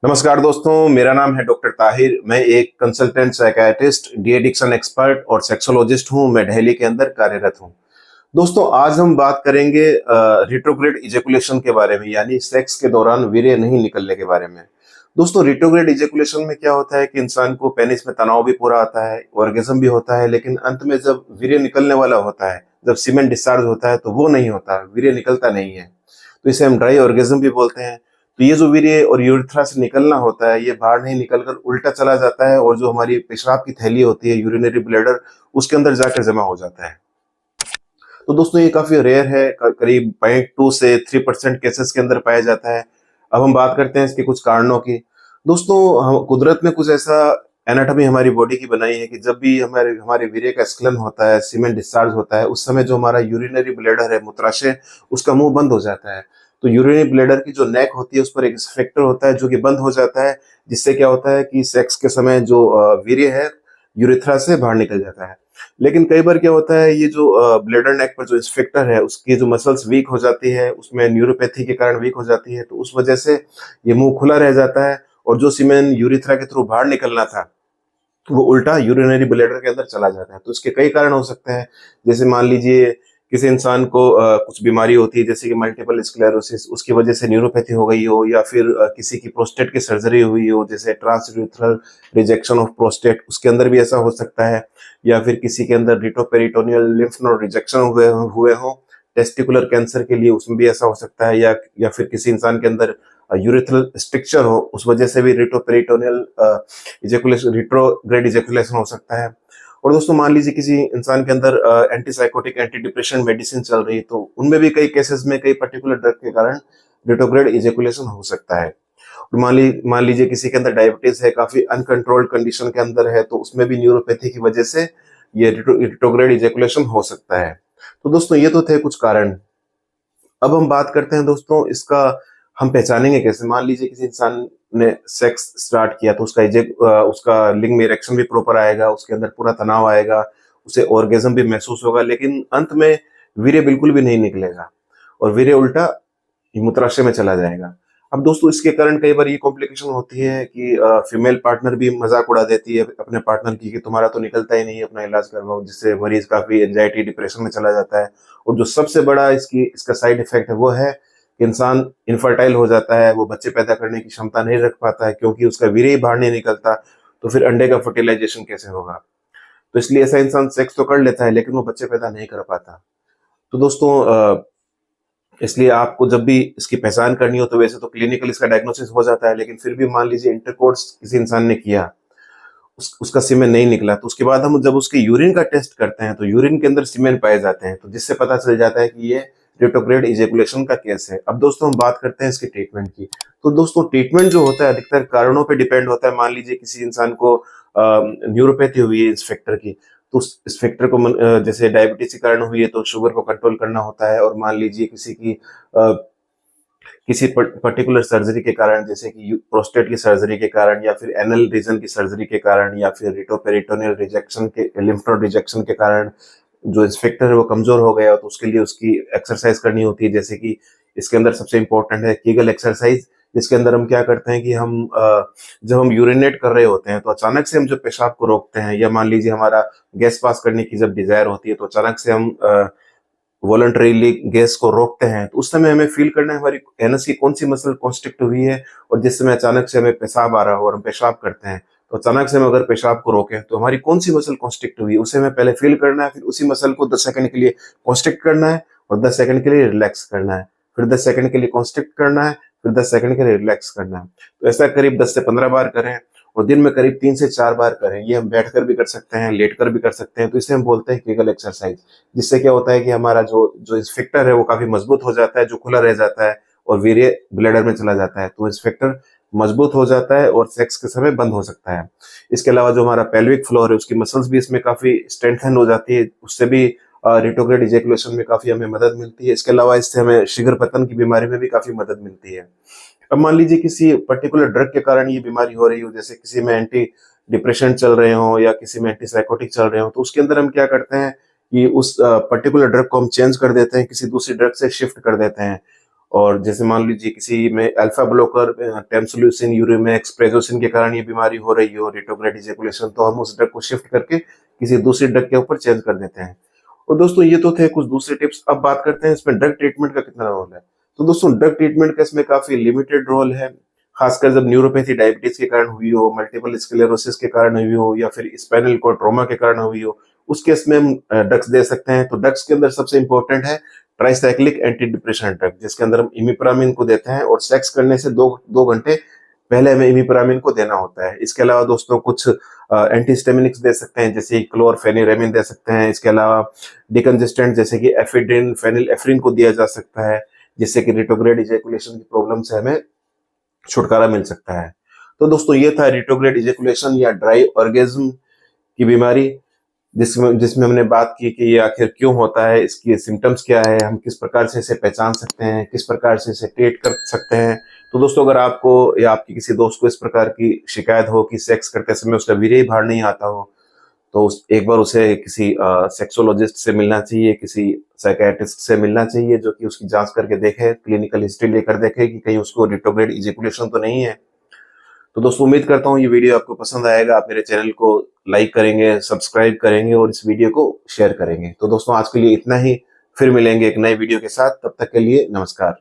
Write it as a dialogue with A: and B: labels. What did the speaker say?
A: नमस्कार दोस्तों, मेरा नाम है डॉक्टर ताहिर। मैं एक consultant psychiatrist, de addiction expert और सेक्सोलॉजिस्ट हूं। मैं दिल्ली के अंदर कार्यरत हूं। दोस्तों, आज हम बात करेंगे रिट्रोग्रेड इजेकुलेशन के बारे में, यानी सेक्स के दौरान वीर्य नहीं निकलने के बारे में। दोस्तों, रिट्रोग्रेड इजेकुलेशन में क्या होता है कि इंसान को पेनिस में तनाव भी पूरा आता है, ऑर्गेज्म भी होता है, लेकिन अंत में जब वीर्य निकलने वाला होता है, जब सीमेन डिस्चार्ज होता है, तो वो नहीं होता, वीर्य निकलता नहीं है। तो इसे हम ड्राई ऑर्गेज्म भी बोलते हैं। तो ये जो वीर्य और यूरेथ्रा से निकलना होता है, ये बाहर नहीं निकलकर उल्टा चला जाता है और जो हमारी पेशाब की थैली होती है, यूरिनरी ब्लैडर, उसके अंदर जाकर जमा हो जाता है। तो दोस्तों, ये काफी रेयर है, करीब 0.2 से 3% केसेस के अंदर पाया जाता है। अब हम बात करते हैं इसके कुछ कारणों की। दोस्तों, कुदरत ने कुछ ऐसा एनाटॉमी हमारी बॉडी की बनाई है कि जब भी हमारे हमारे वीर्य का स्खलन होता है, सीमेन डिस्चार्ज होता है, उस समय जो हमारा यूरिनरी ब्लैडर है, मूत्राशय, उसका मुंह बंद हो जाता है। तो यूरिनरी ब्लैडर की जो नेक होती है, उस पर एक स्फिंक्टर होता है जो कि बंद हो जाता है, जिससे क्या होता है कि सेक्स के समय जो वीर्य है, यूरेथ्रा से बाहर निकल जाता है। लेकिन कई बार क्या होता है, ये जो ब्लैडर नेक पर जो स्फिंक्टर है, उसकी जो मसल्स वीक हो जाती है, उसमें न्यूरोपैथी के कारण वीक हो जाती है, तो उस वजह से ये मुंह खुला रह जाता है और जो सीमेन यूरेथ्रा के थ्रू बाहर निकलना था, वो उल्टा यूरिनरी ब्लैडर के अंदर चला जाता है। तो इसके कई कारण हो सकते हैं। जैसे मान लीजिए किसी इंसान को कुछ बीमारी होती है, जैसे कि मल्टीपल स्क्लेरोसिस, उसकी वजह से न्यूरोपैथी हो गई हो, या फिर किसी की प्रोस्टेट की सर्जरी हुई हो, जैसे ट्रांसयूरेथ्रल रिजेक्शन ऑफ प्रोस्टेट, उसके अंदर भी ऐसा हो सकता है। या फिर किसी के अंदर रिटोपेरिटोनियल लिम्फ नोड रिजेक्शन हुए हो टेस्टिकुलर कैंसर के लिए, उसमें भी ऐसा हो सकता है। या फिर किसी इंसान के अंदर यूरिथ्रल स्ट्रिक्चर हो, उस वजह से भी रिटोपेरिटोनियल इजेकुलेशन, रिट्रोग्रेड इजेकुलेशन हो सकता है। और दोस्तों, मान लीजिए किसी इंसान के अंदर एंटीसाइकोटिक, एंटी डिप्रेशन मेडिसिन चल रही है, तो उनमें भी कई केसेस में कई पर्टिकुलर ड्रग के कारण रिट्रोग्रेड इजेकुलेशन हो सकता है। और मान लीजिए किसी के अंदर डायबिटीज है, काफी अनकंट्रोल्ड कंडीशन के अंदर है, तो उसमें भी न्यूरोपैथी की वजह से ये रिट्रोग्रेड इजेकुलेशन हो सकता है। तो दोस्तों, ये तो थे कुछ कारण। अब हम बात करते हैं दोस्तों, इसका हम पहचानेंगे कैसे। मान लीजिए किसी इंसान ने सेक्स स्टार्ट किया, तो उसका लिंग में इरेक्शन भी प्रॉपर आएगा, उसके अंदर पूरा तनाव आएगा, उसे ऑर्गेज्म भी महसूस होगा, लेकिन अंत में वीर्य बिल्कुल भी नहीं निकलेगा और वीर्य उल्टा मूत्राशय में चला जाएगा। अब दोस्तों, इसके कारण कई बार ये कॉम्प्लिकेशन होती है कि फीमेल पार्टनर भी मजाक उड़ा देती है अपने पार्टनर की कि तुम्हारा तो निकलता ही नहीं है, अपना इलाज करवाओ, जिससे मरीज काफी एंजाइटी, डिप्रेशन में चला जाता है। और जो सबसे बड़ा इसका साइड इफेक्ट है, वो है कि इंसान इनफर्टाइल हो जाता है, वो बच्चे पैदा करने की क्षमता नहीं रख पाता है, क्योंकि उसका वीर्य ही बाहर नहीं निकलता। तो फिर अंडे का फर्टिलाइजेशन कैसे होगा? तो इसलिए ऐसा इंसान सेक्स तो कर लेता है, लेकिन वो बच्चे पैदा नहीं कर पाता। तो दोस्तों, इसलिए आपको जब भी इसकी पहचान करनी हो, तो वैसे तो क्लिनिकल इसका डायग्नोसिस हो जाता है, लेकिन फिर भी मान लीजिए इंटरकोर्स किसी इंसान ने किया, उसका सीमेन नहीं निकला, तो उसके बाद हम जब उसके यूरिन का टेस्ट करते हैं, तो यूरिन के अंदर सीमेन पाए जाते हैं, तो जिससे पता चल जाता है कि ये रिट्रोग्रेड इजेकुलेशन का केस है। अब दोस्तों, हम बात करते हैं इसके ट्रीटमेंट की। तो दोस्तों, ट्रीटमेंट जो होता है अधिकतर कारणों पे डिपेंड होता है। मान लीजिए किसी इंसान को न्यूरोपैथी हुई है इस फैक्टर की, तो इस फैक्टर को जैसे डायबिटीज के कारण हुई है, तो शुगर को कंट्रोल करना होता है। और मान लीजिए किसी पर्टिकुलर सर्जरी के कारण, जैसे कि प्रोस्टेट की सर्जरी के कारण, या फिर एनल रीजन की सर्जरी के कारण, या फिर रिटोपेरिटोनियल रिजेक्शन के, लिम्फ नोड रिजेक्शन के कारण जो इंस्पेक्टर है वो कमजोर हो गया, तो उसके लिए उसकी एक्सरसाइज करनी होती है। जैसे कि इसके अंदर सबसे इंपॉर्टेंट है कीगल एक्सरसाइज, जिसके अंदर हम क्या करते हैं कि जब हम यूरिनेट कर रहे होते हैं, तो अचानक से हम जो पेशाब को रोकते हैं, या मान लीजिए हमारा गैस पास करने की जब डिजायर होती है, तो अचानक से हम वॉलंटरीली गैस को रोकते हैं, तो उस समय हमें फील करना है हमारी एनस की कौन सी मसल कॉन्स्ट्रिक्ट हुई है। और जिस समय अचानक से हमें पेशाब आ रहा हो और हम पेशाब करते हैं, तो अचानक से हम अगर पेशाब को रोकें, तो हमारी कौन सी मसल कॉन्स्ट्रिक्ट हुई है, उसे हमें पहले फील करना है, फिर उसी मसल को 10 सेकंड के लिए कॉन्स्ट्रिक्ट करना है और 10 सेकंड के लिए रिलैक्स करना है, फिर 10 सेकंड के लिए कॉन्स्ट्रिक्ट करना है, फिर 10 सेकंड के लिए रिलैक्स करना है। तो ऐसा करीब 10 से 15 बार करें और दिन में करीब 3 से 4 बार करें। ये हम बैठकर भी कर सकते हैं, लेटकर भी कर सकते हैं। तो इसे हम बोलते हैं कीगल एक्सरसाइज। जिससे क्या होता है कि हमारा जो जो इंस्फेक्टर है वो काफी मजबूत हो जाता है, जो खुला रह जाता है, और वीर्य ब्लैडर में चला जाता है, तो इंस्फेक्टर मजबूत हो जाता है और सेक्स के समय बंद हो सकता है। इसके अलावा जो हमारा पेल्विक फ्लोर है, उसकी मसल्स भी इसमें काफी स्ट्रेंथन हो जाती है, उससे भी रिट्रोग्रेड इजेकुलेशन में काफी हमें मदद मिलती है। इसके अलावा इससे हमें शीघ्र पतन की बीमारी में भी काफी मदद मिलती है। अब मान लीजिए किसी पर्टिकुलर ड्रग के कारण ये बीमारी हो रही हो, जैसे किसी में एंटी डिप्रेशन चल रहे हो या किसी में एंटीसाइकोटिक चल रहे हो, तो उसके अंदर हम क्या करते हैं कि उस पर्टिकुलर ड्रग को हम चेंज कर देते हैं, किसी दूसरी ड्रग से शिफ्ट कर देते हैं। और जैसे मान लीजिए किसी में अल्फा ब्लॉकर, टेम्सुलिन, यूरिमेक्स, प्रेजोसिन के कारण ये बीमारी हो रही हो रिट्रोग्रेड इजैकुलेशन, तो हम उस ड्रग को शिफ्ट करके किसी दूसरी ड्रग के ऊपर चेंज कर देते हैं। और दोस्तों ये तो थे कुछ दूसरे टिप्स। अब बात करते हैं इसमें ड्रग ट्रीटमेंट का कितना रोल है। तो दोस्तों ड्रग ट्रीटमेंट का इसमें काफी लिमिटेड रोल है, खासकर जब न्यूरोपैथी डायबिटीज के कारण हुई हो, मल्टीपल स्क्लेरोसिस के कारण हुई हो, या फिर स्पाइनल कॉर्ड ट्रॉमा के कारण हुई हो, उस केस में हम ड्रग्स दे सकते हैं। तो ड्रग्स के अंदर सबसे इंपॉर्टेंट है ट्राइसाइक्लिक एंटी डिप्रेशन ड्रग, जिसके अंदर हम इमिप्रामिन को देते हैं और सेक्स करने से दो घंटे पहले हमें इमिप्रामिन को देना होता है। इसके अलावा दोस्तों कुछ एंटीहिस्टामिनिक्स दे सकते हैं, जैसे क्लोरफेनिरामिन दे सकते हैं। इसके अलावा डिकंजेस्टेंट जैसे कि एफिड्रिन, फेनिलेफ्रिन को दिया जा सकता है, जिससे कि रिट्रोग्रेड इजैकुलेशन की प्रॉब्लम से हमें छुटकारा मिल सकता है। तो दोस्तों ये था रिट्रोग्रेड इजैकुलेशन या ड्राई ऑर्गेज्म की बीमारी, जिसमें जिसमें हमने बात की कि ये आखिर क्यों होता है, इसकी सिम्टम्स क्या है, हम किस प्रकार से इसे पहचान सकते हैं, किस प्रकार से इसे ट्रीट कर सकते हैं। तो दोस्तों अगर आपको या आपके किसी दोस्त को इस प्रकार की शिकायत हो कि सेक्स करते समय उसका वीर्य ही बाहर नहीं आता हो, तो एक बार उसे किसी सेक्सोलॉजिस्ट से मिलना चाहिए, किसी साइकियाट्रिस्ट से मिलना चाहिए, जो कि उसकी जांच करके देखे, क्लिनिकल हिस्ट्री लेकर देखे कि कहीं उसको रिट्रोग्रेड इजैकुलेशन तो नहीं है। तो दोस्तों उम्मीद करता हूँ ये वीडियो आपको पसंद आएगा। आप मेरे चैनल को लाइक करेंगे, सब्सक्राइब करेंगे और इस वीडियो को शेयर करेंगे। तो दोस्तों आज के लिए इतना ही, फिर मिलेंगे एक नए वीडियो के साथ। तब तक के लिए नमस्कार।